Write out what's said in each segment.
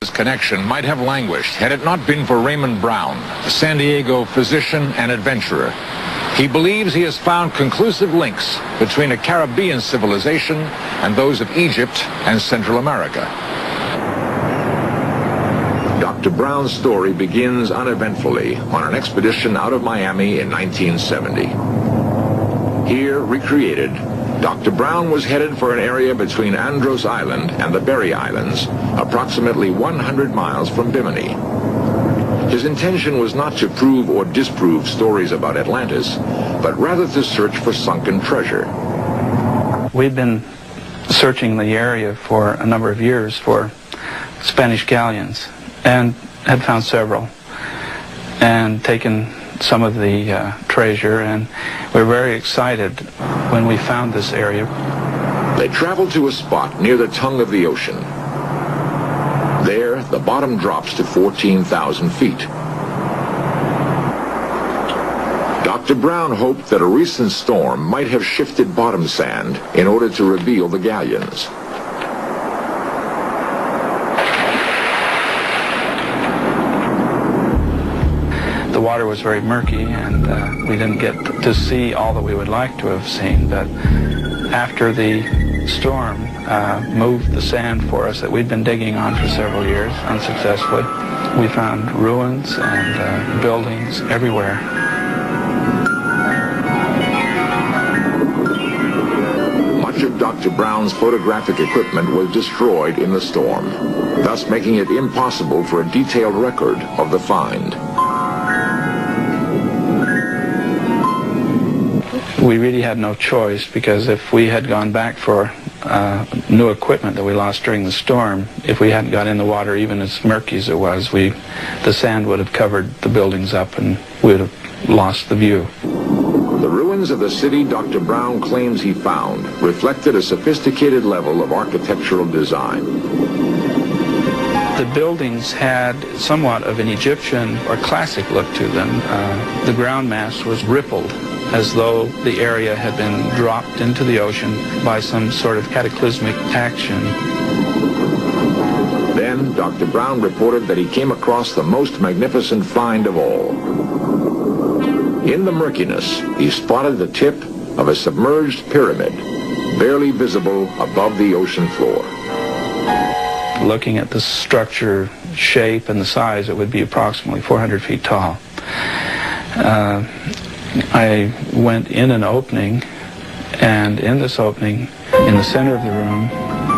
His connection might have languished had it not been for Raymond Brown, a San Diego physician and adventurer. He believes he has found conclusive links between a Caribbean civilization and those of Egypt and Central America. Dr. Brown's story begins uneventfully on an expedition out of Miami in 1970. Here, recreated, Dr. Brown was headed for an area between Andros Island and the Berry Islands, approximately 100 miles from Bimini. His intention was not to prove or disprove stories about Atlantis, but rather to search for sunken treasure. We've been searching the area for a number of years for Spanish galleons, and had found several, and taken some of the treasure, and we were very excited when we found this area. They traveled to a spot near the tongue of the ocean. There, the bottom drops to 14,000 feet. Dr. Brown hoped that a recent storm might have shifted bottom sand in order to reveal the galleons. The water was very murky, and we didn't get to see all that we would like to have seen, but after the storm moved the sand for us that we'd been digging on for several years unsuccessfully, we found ruins and buildings everywhere. Much of Dr. Brown's photographic equipment was destroyed in the storm, thus making it impossible for a detailed record of the find. We really had no choice, because if we had gone back for new equipment that we lost during the storm, if we hadn't got in the water even as murky as it was, the sand would have covered the buildings up and we would have lost the view. The ruins of the city Dr. Brown claims he found reflected a sophisticated level of architectural design. The buildings had somewhat of an Egyptian or classic look to them. The ground mass was rippled, as though the area had been dropped into the ocean by some sort of cataclysmic action. Then Dr. Brown reported that he came across the most magnificent find of all. In the murkiness, he spotted the tip of a submerged pyramid, barely visible above the ocean floor. Looking at the structure, shape, and the size, it would be approximately 400 feet tall. I went in an opening, and in this opening, in the center of the room,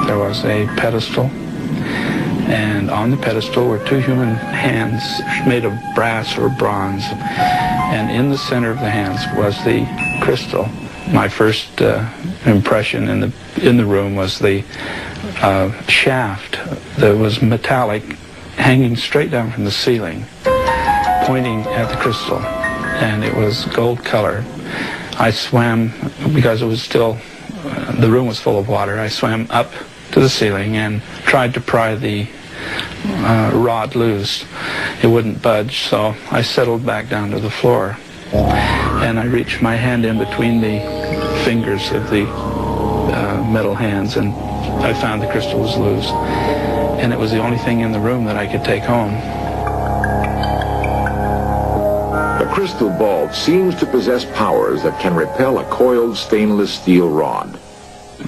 there was a pedestal, and on the pedestal were two human hands made of brass or bronze, and in the center of the hands was the crystal. My first impression in the room was the shaft that was metallic, hanging straight down from the ceiling, pointing at the crystal. And it was gold color. I swam, because it was still, the room was full of water, I swam up to the ceiling and tried to pry the rod loose. It wouldn't budge, so I settled back down to the floor. And I reached my hand in between the fingers of the metal hands, and I found the crystal was loose. And it was the only thing in the room that I could take home. The crystal ball seems to possess powers that can repel a coiled stainless steel rod.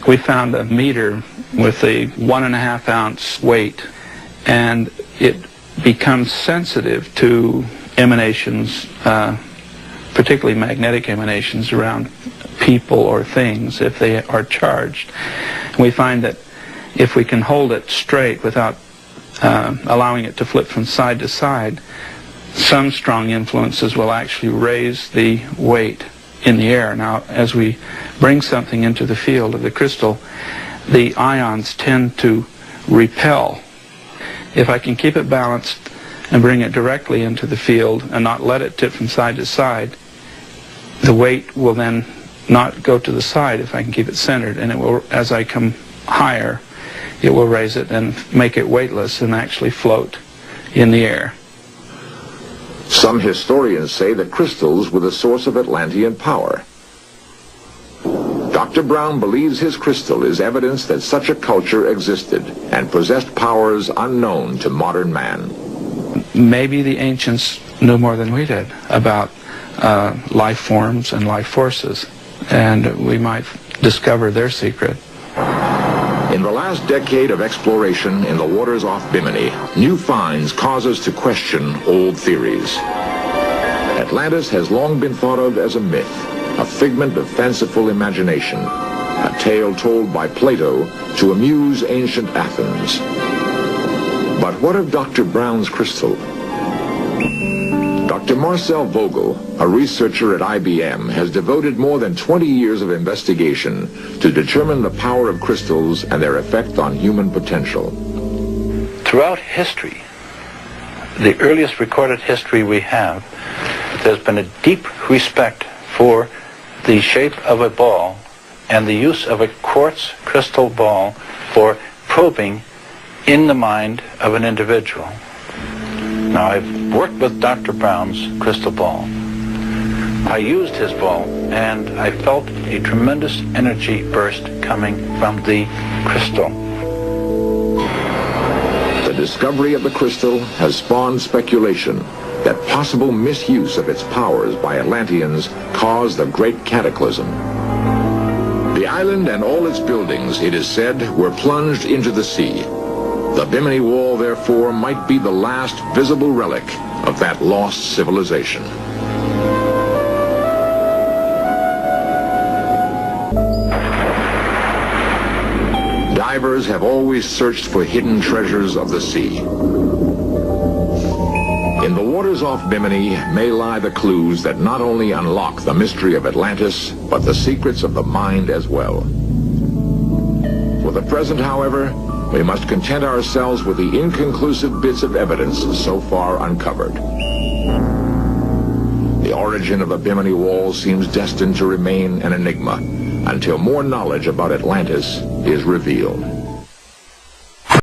We found a meter with a 1.5 ounce weight, and it becomes sensitive to emanations, particularly magnetic emanations around people or things if they are charged. We find that if we can hold it straight without allowing it to flip from side to side, some strong influences will actually raise the weight in the air. Now, as we bring something into the field of the crystal, the ions tend to repel. If I can keep it balanced and bring it directly into the field and not let it tip from side to side, the weight will then not go to the side if I can keep it centered, and it will, as I come higher, it will raise it and make it weightless and actually float in the air. Some historians say that crystals were the source of Atlantean power. Dr. Brown believes his crystal is evidence that such a culture existed and possessed powers unknown to modern man. Maybe the ancients knew more than we did about life forms and life forces, and we might discover their secret. In the last decade of exploration in the waters off Bimini, new finds cause us to question old theories. Atlantis has long been thought of as a myth, a figment of fanciful imagination, a tale told by Plato to amuse ancient Athens. But what of Dr. Brown's crystal? Dr. Marcel Vogel, a researcher at IBM, has devoted more than 20 years of investigation to determine the power of crystals and their effect on human potential. Throughout history, the earliest recorded history we have, there's been a deep respect for the shape of a ball and the use of a quartz crystal ball for probing in the mind of an individual. Now, I've worked with Dr. Brown's crystal ball. I used his ball, and I felt a tremendous energy burst coming from the crystal. The discovery of the crystal has spawned speculation that possible misuse of its powers by Atlanteans caused the Great Cataclysm. The island and all its buildings, it is said, were plunged into the sea. The Bimini Wall, therefore, might be the last visible relic of that lost civilization. Divers have always searched for hidden treasures of the sea. In the waters off Bimini may lie the clues that not only unlock the mystery of Atlantis, but the secrets of the mind as well. For the present, however, we must content ourselves with the inconclusive bits of evidence so far uncovered. The origin of the Bimini Wall seems destined to remain an enigma until more knowledge about Atlantis is revealed.